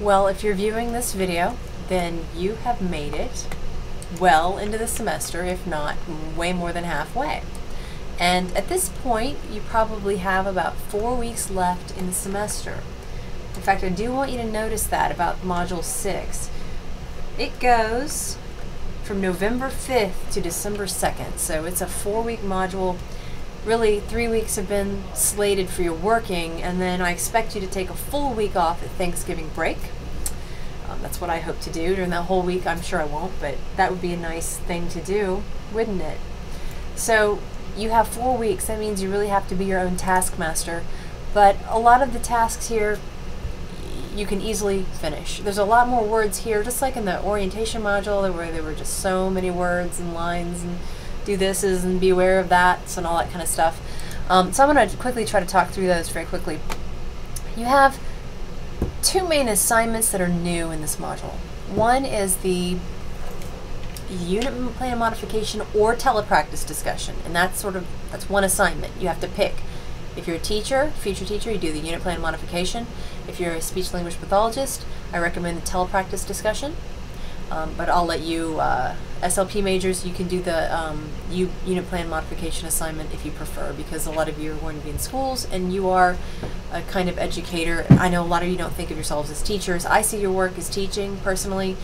Well, if you're viewing this video, then you have made it well into the semester, if not way more than halfway. And at this point, you probably have about 4 weeks left in the semester. In fact, I do want you to notice that about Module 6. It goes from November 5th to December 2nd, so it's a 4-week module. Really, 3 weeks have been slated for your working, and then I expect you to take a full week off at Thanksgiving break. That's what I hope to do during that whole week. I'm sure I won't, but that would be a nice thing to do, wouldn't it? So you have 4 weeks. That means you really have to be your own taskmaster, but a lot of the tasks here you can easily finish. There's a lot more words here, just like in the orientation module where there were just so many words and lines and do thises and be aware of that and all that kind of stuff. So I'm going to quickly try to talk through those very quickly. You have two main assignments that are new in this module. One is the unit plan modification or telepractice discussion, and that's one assignment. You have to pick. If you're a teacher, future teacher, you do the unit plan modification. If you're a speech language pathologist, I recommend the telepractice discussion. But I'll let you, SLP majors, you can do the unit plan modification assignment if you prefer, because a lot of you are going to be in schools and you are a kind of educator. I know a lot of you don't think of yourselves as teachers. I see your work as teaching personally.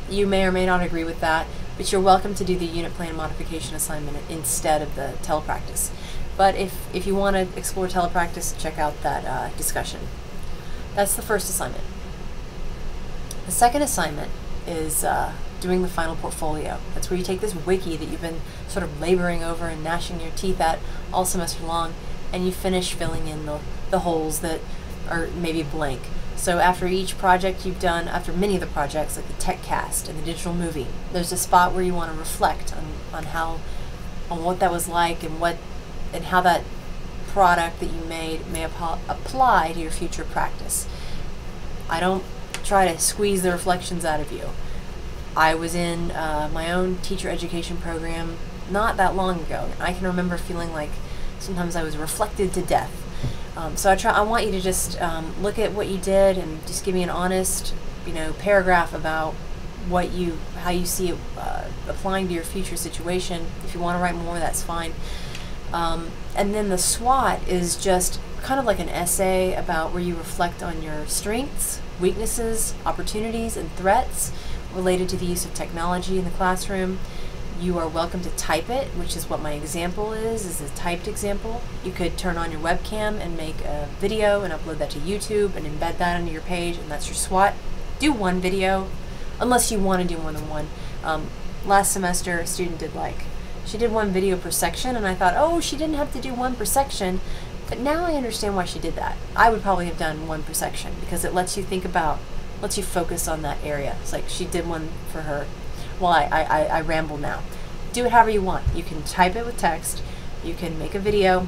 You may or may not agree with that, but you're welcome to do the unit plan modification assignment instead of the telepractice. But if you want to explore telepractice, check out that discussion. That's the first assignment. The second assignment is doing the final portfolio. That's where you take this wiki that you've been sort of laboring over and gnashing your teeth at all semester long, and you finish filling in the holes that are maybe blank. So after each project you've done, after many of the projects, like the tech cast and the digital movie, there's a spot where you want to reflect on what that was like and how that product that you made may apply to your future practice. I don't try to squeeze the reflections out of you. I was in my own teacher education program not that long ago, and I can remember feeling like sometimes I was reflected to death. So I want you to just look at what you did and just give me an honest, paragraph about how you see it applying to your future situation. If you want to write more, that's fine. And then the SWOT is just kind of like an essay about where you reflect on your strengths, weaknesses, opportunities, and threats related to the use of technology in the classroom. You are welcome to type it, which is what my example is a typed example. You could turn on your webcam and make a video and upload that to YouTube and embed that onto your page, and that's your SWOT. Do one video, unless you want to do more than one. Last semester, a student she did one video per section, and I thought, oh, she didn't have to do one per section, but now I understand why she did that. I would probably have done one per section, because it lets you lets you focus on that area. It's like she did one for her. Well, I ramble now. Do it however you want. You can type it with text, you can make a video,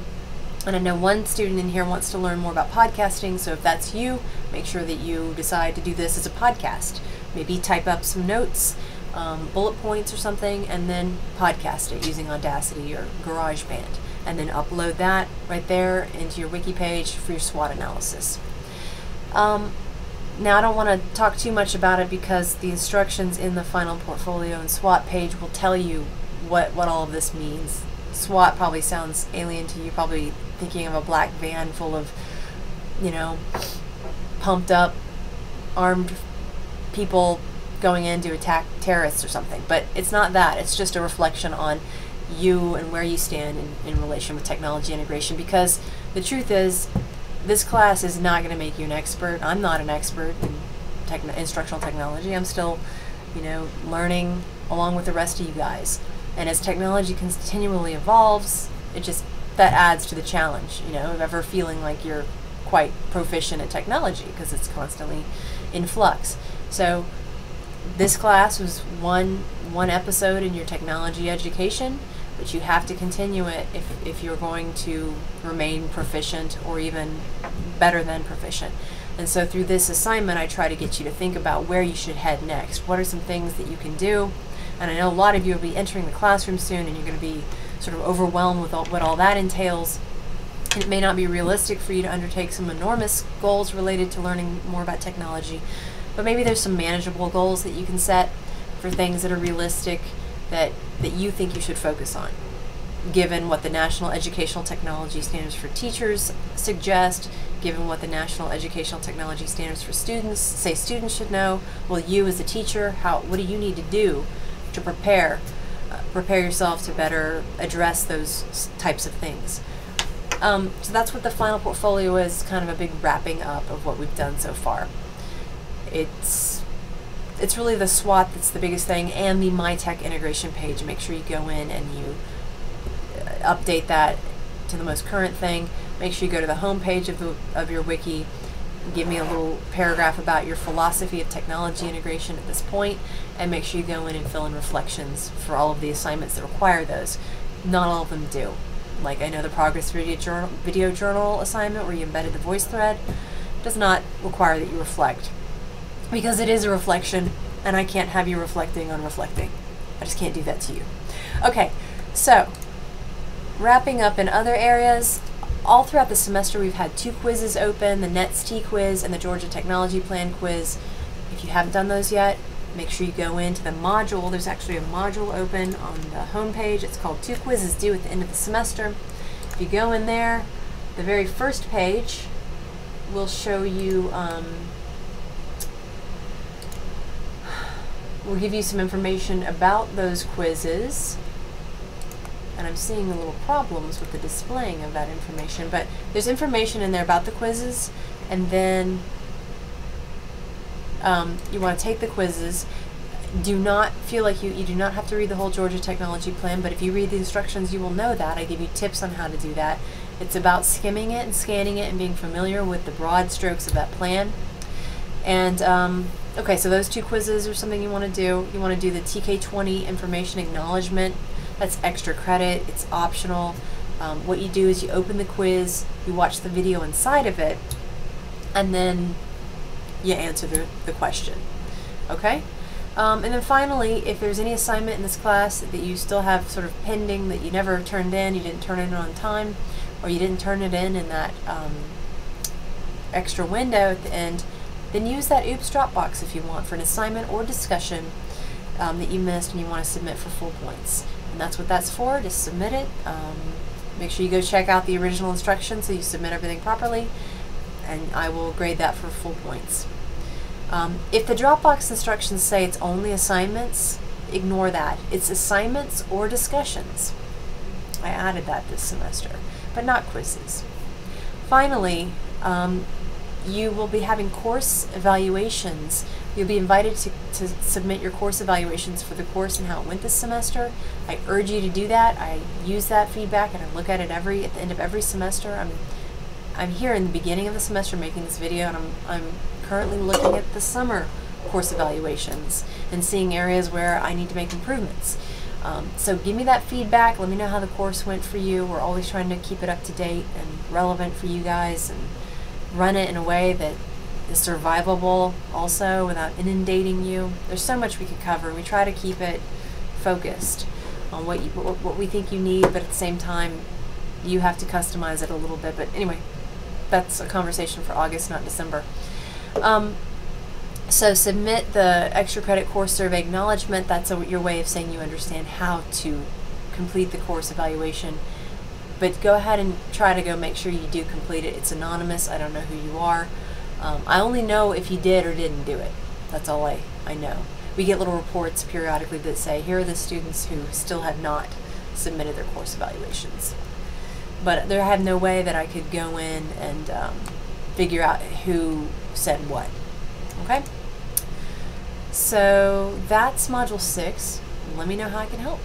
and I know one student in here wants to learn more about podcasting, so if that's you, make sure that you decide to do this as a podcast. Maybe type up some notes, bullet points or something, and then podcast it using Audacity or GarageBand, and then upload that right there into your wiki page for your SWOT analysis. Now I don't want to talk too much about it because the instructions in the final portfolio and SWOT page will tell you what all of this means. SWAT probably sounds alien to you, probably thinking of a black van full of, pumped up, armed people going in to attack terrorists or something. But it's not that. It's just a reflection on you and where you stand in relation with technology integration, because the truth is, this class is not going to make you an expert. I'm not an expert in instructional technology. I'm still, learning along with the rest of you guys. And as technology continually evolves, that adds to the challenge, of ever feeling like you're quite proficient at technology, because it's constantly in flux. So this class was one episode in your technology education, but you have to continue it if you're going to remain proficient or even better than proficient. And so through this assignment, I try to get you to think about where you should head next. What are some things that you can do? And I know a lot of you will be entering the classroom soon, and you're going to be sort of overwhelmed with what all that entails. It may not be realistic for you to undertake some enormous goals related to learning more about technology, but maybe there's some manageable goals that you can set for things that are realistic that you think you should focus on, given what the National Educational Technology Standards for Teachers suggest, given what the National Educational Technology Standards for Students say students should know. Well, you as a teacher, what do you need to do to prepare yourself to better address those types of things? So that's what the final portfolio is, kind of a big wrapping up of what we've done so far. It's really the SWOT that's the biggest thing, and the MyTech integration page. Make sure you go in and you update that to the most current thing. Make sure you go to the home page of your wiki. Give me a little paragraph about your philosophy of technology integration at this point, and make sure you go in and fill in reflections for all of the assignments that require those. Not all of them do. Like, I know the Progress video journal assignment where you embedded the VoiceThread does not require that you reflect, because it is a reflection, and I can't have you reflecting on reflecting. I just can't do that to you. Okay, so wrapping up in other areas, all throughout the semester we've had 2 quizzes open, the NETS-T quiz and the Georgia Technology Plan quiz. If you haven't done those yet, make sure you go into the module. There's actually a module open on the home page. It's called 2 Quizzes Due at the End of the Semester. If you go in there, the very first page will show you, will give you some information about those quizzes. And I'm seeing a little problems with the displaying of that information, but there's information in there about the quizzes, and then you want to take the quizzes. Do not feel like you do not have to read the whole Georgia Technology Plan, but if you read the instructions, you will know that. I give you tips on how to do that. It's about skimming it and scanning it and being familiar with the broad strokes of that plan. And okay, so those 2 quizzes are something you want to do. You want to do the TK20 information acknowledgement. That's extra credit. It's optional. What you do is you open the quiz, you watch the video inside of it, and then you answer the question. Okay? And then finally, if there's any assignment in this class that you still have sort of pending that you never turned in, you didn't turn it in on time, or you didn't turn it in that extra window at the end, then use that OOPS Dropbox if you want for an assignment or discussion that you missed and you want to submit for full points. And that's what that's for. Just submit it. Make sure you go check out the original instructions so you submit everything properly, and I will grade that for full points. If the Dropbox instructions say it's only assignments, ignore that. It's assignments or discussions. I added that this semester, but not quizzes. Finally, you will be having course evaluations. You'll be invited to submit your course evaluations for the course and how it went this semester. I urge you to do that. I use that feedback and I look at it at the end of every semester. I'm here in the beginning of the semester making this video, and I'm currently looking at the summer course evaluations and seeing areas where I need to make improvements. So give me that feedback. Let me know how the course went for you. We're always trying to keep it up to date and relevant for you guys, and run it in a way that is survivable also without inundating you. There's so much we could cover. We try to keep it focused on what we think you need, but at the same time you have to customize it a little bit. But anyway, that's a conversation for August, not December. So submit the extra credit course survey acknowledgement. That's your way of saying you understand how to complete the course evaluation. But go ahead and try to go make sure you do complete it. It's anonymous. I don't know who you are. I only know if you did or didn't do it. That's all I know. We get little reports periodically that say, here are the students who still have not submitted their course evaluations. But there I have no way that I could go in and figure out who said what. Okay? So that's Module 6. Let me know how I can help.